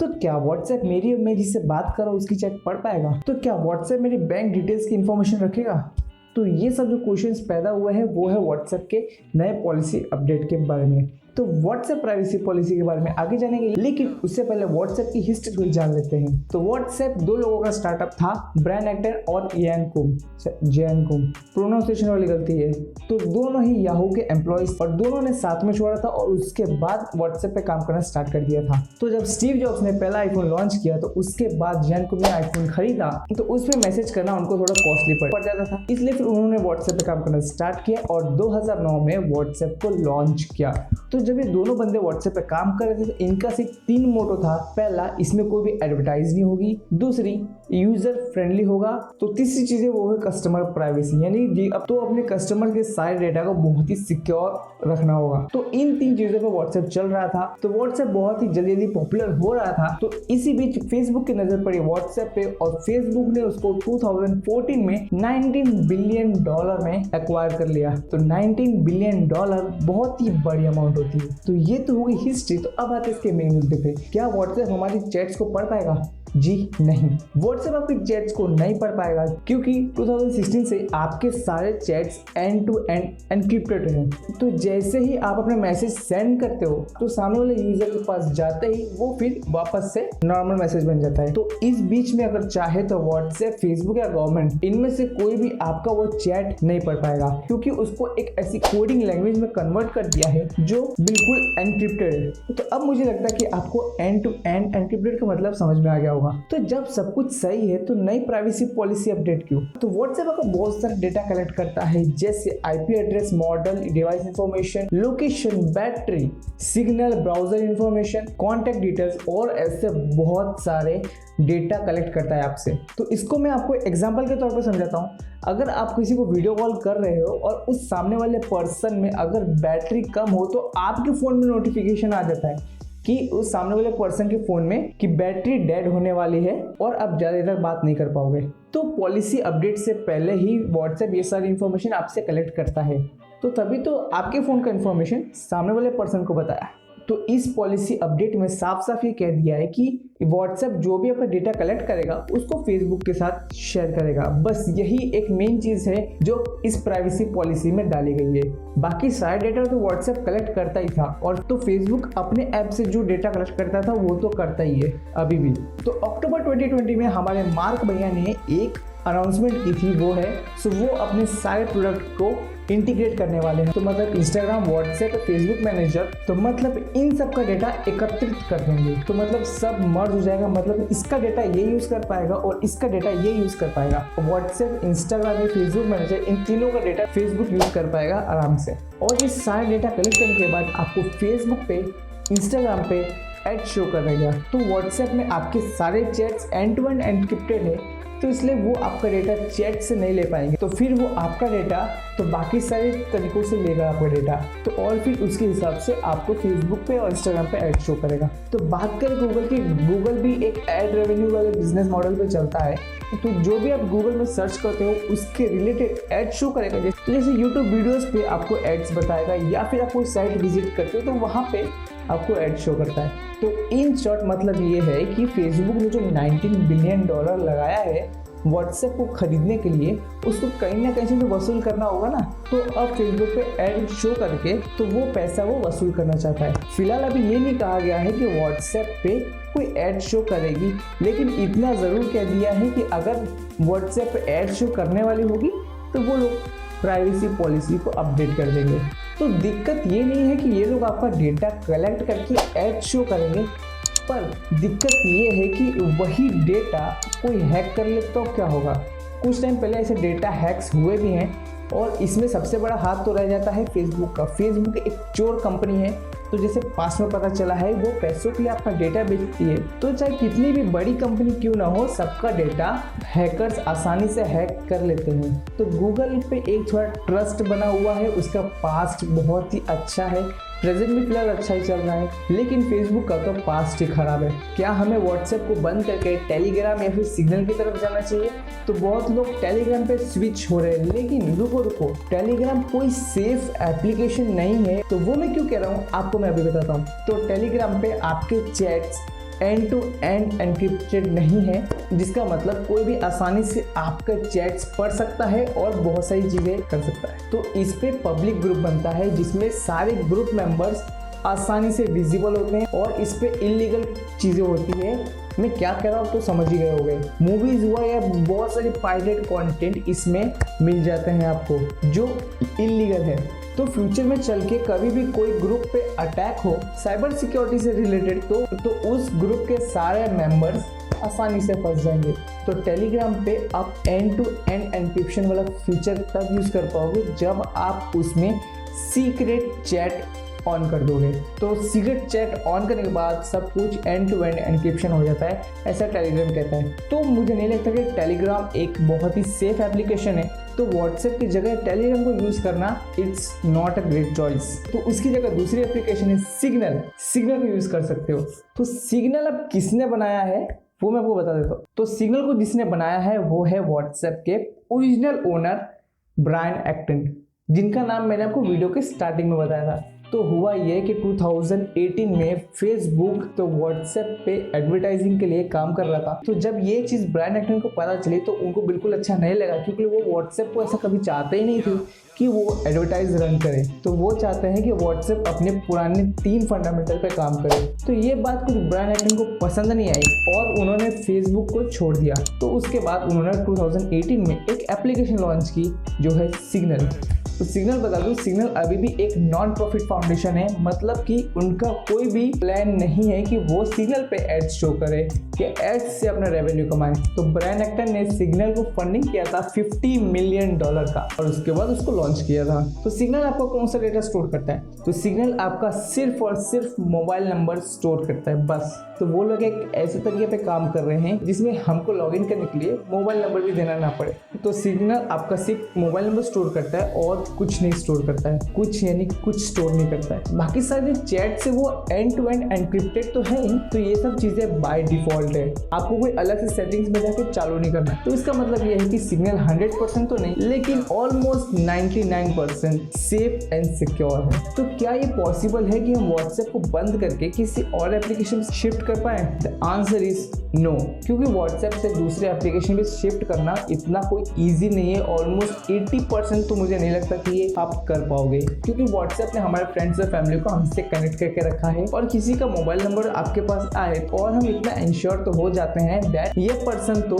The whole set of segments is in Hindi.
तो क्या व्हाट्सएप मेरी और मैं जिससे बात कर रहा हूँ उसकी चैट पढ़ पाएगा? तो क्या व्हाट्सएप मेरी बैंक डिटेल्स की इन्फॉर्मेशन रखेगा? तो ये सब जो क्वेश्चंस पैदा हुए हैं वो है व्हाट्सएप के नए पॉलिसी अपडेट के बारे में। तो व्हाट्सएप प्राइवेसी पॉलिसी के बारे में आगे जानेंगे, लेकिन उससे पहले व्हाट्सएप की हिस्ट्री को जान लेते हैं। तो व्हाट्सएप दो लोगों का स्टार्टअप था, ब्रायन एक्टन और जैनकुम, प्रोनाउंसिएशन वाली गलती है। तो दोनों ही याहू के एम्प्लॉइज और दोनों ने साथ में छोड़ा था और उसके बाद व्हाट्सएप पे काम करना स्टार्ट कर दिया था। तो जब स्टीव जॉब्स ने पहला आईफोन लॉन्च किया तो उसके बाद जैनकुम ने आईफोन खरीदा तो उसमें मैसेज करना उनको थोड़ा कॉस्टली पड़ जाता था, इसलिए फिर उन्होंने व्हाट्सएप पे काम करना स्टार्ट किया और 2009 में व्हाट्सएप को लॉन्च किया। तो जब ये दोनों बंदे व्हाट्सएप पे काम कर रहे थे तो इनका सिर्फ 3 मोटो था। पहला, इसमें कोई भी एडवर्टाइज नहीं होगी। दूसरी, यूजर फ्रेंडली होगा। तो तीसरी चीज है वो है कस्टमर प्राइवेसी, यानी अब तो अपने कस्टमर के सारे डेटा को बहुत ही सिक्योर रखना होगा। तो इन 3 चीजों पे व्हाट्सएप चल रहा था। तो व्हाट्सएप बहुत ही जल्दी जल्दी पॉपुलर हो रहा था। तो इसी बीच फेसबुक की नजर पड़ी व्हाट्सएप पे और फेसबुक ने उसको 2014 में $19 बिलियन में एक्वायर कर लिया। तो $19 बिलियन बहुत ही बड़ी अमाउंट होती है। तो ये तो होगी हिस्ट्री। तो अब आते इसके मेन मुद्दे पे, क्या व्हाट्सएप हमारी चैट्स को पढ़ पाएगा? जी नहीं, व्हाट्सएप आपकी चैट्स को नहीं पढ़ पाएगा क्योंकि 2016 से आपके सारे chats end to end encrypted हैं। तो जैसे ही आप अपने मैसेज सेंड करते हो तो सामने वाले यूजर के पास जाते ही वो फिर वापस से नॉर्मल मैसेज बन जाता है। तो इस बीच में अगर चाहे तो व्हाट्सएप, फेसबुक या गवर्नमेंट, इनमें से कोई भी आपका वो चैट नहीं पढ़ पाएगा क्योंकि उसको एक ऐसी कोडिंग लैंग्वेज में कन्वर्ट कर दिया है जो बिल्कुल एनक्रिप्टेड है। तो अब मुझे लगता है कि आपको एंड टू एंड एनक्रिप्टेड का मतलब समझ में आ गया होगा। तो जब सब कुछ सही है तो नई प्राइवेसी पॉलिसी अपडेट क्यों? तो व्हाट्सएप का बहुत सारा डेटा कलेक्ट करता है, जैसे IP address, model, device information, location, battery, signal, browser information, contact details और ऐसे बहुत सारे डेटा कलेक्ट करता है आपसे। तो इसको मैं आपको एग्जांपल के तौर पर समझाता हूँ। अगर आप किसी को वीडियो कॉल कर रहे हो और उस सामने वाले पर्सन में अगर बैटरी कम हो तो आपके फोन में नोटिफिकेशन आ जाता है कि उस सामने वाले पर्सन के फोन में कि बैटरी डेड होने वाली है और अब ज्यादा देर बात नहीं कर पाओगे। तो पॉलिसी अपडेट से पहले ही व्हाट्सएप ये सारी इंफॉर्मेशन आपसे कलेक्ट करता है, तो तभी तो आपके फोन का इंफॉर्मेशन सामने वाले पर्सन को बताया। तो इस पॉलिसी अपडेट में साफ साफ ये कह दिया है कि व्हाट्सएप जो भी आपका डेटा कलेक्ट करेगा उसको फेसबुक के साथ शेयर करेगा। बस यही एक मेन चीज है जो इस प्राइवेसी पॉलिसी में डाली गई है। बाकी सारे डेटा तो व्हाट्सएप कलेक्ट करता ही था और तो फेसबुक अपने ऐप से जो डेटा कलेक्ट करता था वो तो करता ही है अभी भी। तो अक्टूबर 2020 में हमारे मार्क भैया ने एक अनाउंसमेंट की थी, वो है वो अपने सारे प्रोडक्ट को इंटीग्रेट करने वाले हैं। तो मतलब इंस्टाग्राम, व्हाट्सएप, फेसबुक मैनेजर, तो मतलब इन सब का डेटा एकत्रित कर देंगे। तो मतलब सब मर्ज हो जाएगा, मतलब इसका डेटा ये यूज कर पाएगा और इसका डेटा ये यूज कर पाएगा। व्हाट्सएप, इंस्टाग्राम या फेसबुक मैनेजर, इन तीनों का डेटा फेसबुक यूज कर पाएगा आराम से। और ये सारे डेटा कलेक्ट करने के बाद आपको फेसबुक पे, इंस्टाग्राम पे एड शो कर देगा। तो व्हाट्सएप में आपके सारे chats end to end encrypted है, तो इसलिए वो आपका डेटा चैट से नहीं ले पाएंगे। तो फिर वो आपका डेटा तो बाकी सारे तरीकों से लेगा आपका डेटा, तो और फिर उसके हिसाब से आपको फेसबुक पे और इंस्टाग्राम पे ऐड शो करेगा। तो बात करें गूगल की, गूगल भी एक ऐड रेवेन्यू वाले बिजनेस मॉडल पे चलता है। तो जो भी आप गूगल में सर्च करते हो उसके रिलेटेड ऐड शो करेगा। जैसे यूट्यूब वीडियोस पे आपको एड्स बताएगा या फिर आप कोई साइट विजिट करते हो तो वहाँ पे आपको ऐड शो करता है। तो इन शॉर्ट मतलब ये है कि फेसबुक ने जो $19 बिलियन लगाया है व्हाट्सएप को खरीदने के लिए, उसको कहीं ना कहीं से तो वसूल करना होगा ना। तो अब फेसबुक पे ऐड शो करके तो वो पैसा वो वसूल करना चाहता है। फिलहाल अभी ये नहीं कहा गया है कि व्हाट्सएप पे कोई ऐड शो करेगी, लेकिन इतना ज़रूर कह दिया है कि अगर व्हाट्सएप पे ऐड शो करने वाली होगी तो वो लोग प्राइवेसी पॉलिसी को अपडेट कर देंगे। तो दिक्कत ये नहीं है कि ये लोग आपका डेटा कलेक्ट करके ऐड शो करेंगे, पर दिक्कत ये है कि वही डेटा कोई हैक कर ले तो क्या होगा। कुछ टाइम पहले ऐसे डेटा हैक्स हुए भी हैं और इसमें सबसे बड़ा हाथ तो रह जाता है फेसबुक का। फेसबुक एक चोर कंपनी है, तो जैसे पास में पता चला है वो पैसों के लिए आपका डेटा बेचती है। तो चाहे कितनी भी बड़ी कंपनी क्यों ना हो, सबका डेटा हैकर्स आसानी से हैक कर लेते हैं। तो गूगल पे एक थोड़ा ट्रस्ट बना हुआ है, उसका पास्ट बहुत ही अच्छा है, प्रेजेंट भी फिलहाल अच्छा ही चल रहा है, लेकिन फेसबुक का तो पास्ट ही खराब है। क्या हमें व्हाट्सएप को बंद करके टेलीग्राम या फिर सिग्नल की तरफ जाना चाहिए? तो बहुत लोग टेलीग्राम पे स्विच हो रहे हैं, लेकिन रुको, टेलीग्राम कोई सेफ एप्लीकेशन नहीं है। तो वो मैं क्यों कह रहा हूँ आपको मैं अभी बताता हूँ। तो टेलीग्राम पे आपके chats end to end encrypted नहीं है, जिसका मतलब कोई भी आसानी से आपका चैट्स पढ़ सकता है और बहुत सारी चीज़ें कर सकता है। तो इस पे पब्लिक ग्रुप बनता है जिसमें सारे ग्रुप मेंबर्स आसानी से विजिबल होते हैं और इस पे इलीगल चीज़ें होती है। मैं क्या कह रहा हूँ तो समझ ही गए होंगे। मूवीज हुआ या बहुत सारे पायरेटेड कंटेंट इसमें मिल जाते हैं आपको जो इलीगल है। तो फ्यूचर में चल के कभी भी कोई ग्रुप पे अटैक हो साइबर सिक्योरिटी से रिलेटेड तो उस ग्रुप के सारे मेंबर्स आसानी से फंस जाएंगे। तो टेलीग्राम पे आप एंड टू एंड एनक्रिप्शन वाला फीचर तब यूज़ कर पाओगे जब आप उसमें सीक्रेट चैट ऑन कर दोगे। तो सीक्रेट चैट ऑन करने के बाद सब कुछ एंड टू एंड एनक्रिप्शन हो जाता है, ऐसा टेलीग्राम कहता है। तो मुझे नहीं लगता कि टेलीग्राम एक बहुत ही सेफ एप्लीकेशन है, तो व्हाट्सएप की जगह टेलीग्राम को यूज़ करना it's not a great choice. तो उसकी जगह दूसरी एप्लीकेशन है सिग्नल को यूज़ कर सकते हो। तो सिग्नल अब किसने बनाया है वो मैं आपको बता देता हूँ। तो सिग्नल को जिसने बनाया है वो है व्हाट्सएप के ओरिजिनल ओनर ब्रायन एक्टन, जिनका नाम मैंने आपको वीडियो के स्टार्टिंग में बताया था। तो हुआ ये कि 2018 में फेसबुक तो व्हाट्सएप पे एडवर्टाइजिंग के लिए काम कर रहा था। तो जब ये चीज़ ब्रायन एक्टन को पता चली तो उनको बिल्कुल अच्छा नहीं लगा, क्योंकि वो व्हाट्सएप को ऐसा कभी चाहते ही नहीं थे कि वो एडवर्टाइज रन करे। तो वो चाहते हैं कि व्हाट्सएप अपने पुराने 3 फंडामेंटल पे काम करे। तो ये बात कुछ ब्रायन एक्टन को पसंद नहीं आई और उन्होंने फेसबुक को छोड़ दिया। तो उसके बाद उन्होंने 2018 में एक एप्लीकेशन लॉन्च की जो है सिग्नल। तो सिग्नल बता दूं, सिग्नल अभी भी एक नॉन प्रॉफिट फाउंडेशन है, मतलब कि उनका कोई भी प्लान नहीं है कि वो सिग्नल पे एड्स शो करे कि एड्स से अपना रेवेन्यू कमाए। तो ब्रायन एक्टन ने सिग्नल को फंडिंग किया था $50 मिलियन का और उसके बाद उसको लॉन्च किया था। तो सिग्नल आपका कौन सा डेटा स्टोर करता है? तो सिग्नल आपका सिर्फ और सिर्फ मोबाइल नंबर स्टोर करता है बस। तो वो लोग एक ऐसे तरीके पे काम कर रहे हैं जिसमें हमको लॉगिन करने के लिए मोबाइल नंबर भी देना ना पड़े। तो सिग्नल आपका सिर्फ मोबाइल नंबर स्टोर करता है और कुछ नहीं स्टोर करता है, कुछ यानी कुछ स्टोर नहीं करता है। बाकी सारे चैट से वो एंड टू एंड एनक्रिप्टेड तो है ही, तो ये सब चीजें बाय डिफॉल्ट है, आपको कोई अलग से सेटिंग्स में जाके चालू नहीं करना। तो इसका मतलब ये है कि सिग्नल 100% तो नहीं लेकिन ऑलमोस्ट 99% सेफ एंड सिक्योर है। तो क्या ये पॉसिबल है कि हम व्हाट्सएप को बंद करके किसी और एप्लीकेशन शिफ्ट कर पाए? द आंसर इज नो, क्योंकि व्हाट्सएप से दूसरे एप्लीकेशन में शिफ्ट करना इतना कोई इजी नहीं है। ऑलमोस्ट 80% तो मुझे नहीं लगता कि ये आप कर पाओगे, क्योंकि व्हाट्सएप ने हमारे फ्रेंड्स और फैमिली को हमसे कनेक्ट करके रखा है। और किसी का मोबाइल नंबर आपके पास आए और हम इतना इंश्योर तो हो जाते हैं दैट ये पर्सन तो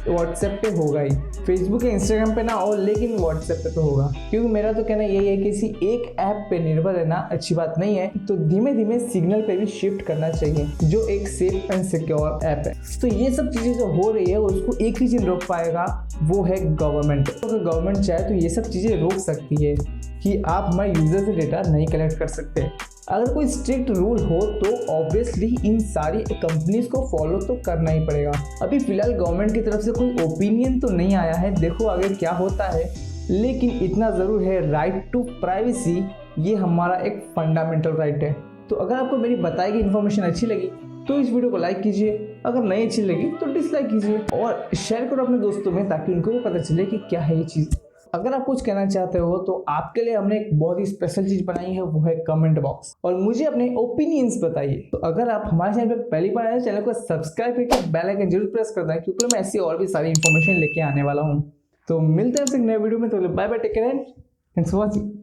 व्हाट्सएप पे होगा ही, फेसबुक या इंस्टाग्राम पे ना हो लेकिन व्हाट्सएप पे तो होगा। क्योंकि मेरा तो कहना यही है कि किसी एक ऐप पे निर्भर रहना अच्छी बात नहीं है, तो धीमे धीमे सिग्नल पे भी शिफ्ट करना चाहिए जो एक सेफ एंड सिक्योर ऐप है। तो ये सब चीजें जो हो रही है उसको एक ही चीज रोक पाएगा, वो है गवर्नमेंट। तो अगर गवर्नमेंट चाहे तो ये सब चीजें रोक सकती है कि आप हमारे यूजर से डेटा नहीं कलेक्ट कर सकते। अगर कोई स्ट्रिक्ट रूल हो तो ऑब्वियसली इन सारी कंपनीज को फॉलो तो करना ही पड़ेगा। अभी फिलहाल गवर्नमेंट की तरफ से कोई ओपिनियन तो नहीं आया है, देखो आगे क्या होता है। लेकिन इतना ज़रूर है, राइट टू प्राइवेसी ये हमारा एक फंडामेंटल राइट है। तो अगर आपको मेरी बताई गई इन्फॉर्मेशन अच्छी लगी तो इस वीडियो को लाइक कीजिए, अगर नहीं अच्छी लगी तो डिसलाइक कीजिए और शेयर करो अपने दोस्तों में ताकि उनको भी पता चले कि क्या है ये चीज़। अगर आप कुछ कहना चाहते हो तो आपके लिए हमने एक बहुत ही स्पेशल चीज बनाई है, वो है कमेंट बॉक्स, और मुझे अपने ओपिनियंस बताइए। तो अगर आप हमारे चैनल पे पहली बार आए चैनल को सब्सक्राइब करके बेल आइकन जरूर प्रेस कर दें, क्योंकि मैं ऐसी और भी सारी इन्फॉर्मेशन लेके आने वाला हूँ। तो मिलते हैं फिर नए वीडियो में, तो bye bye, take care, thanks for watching.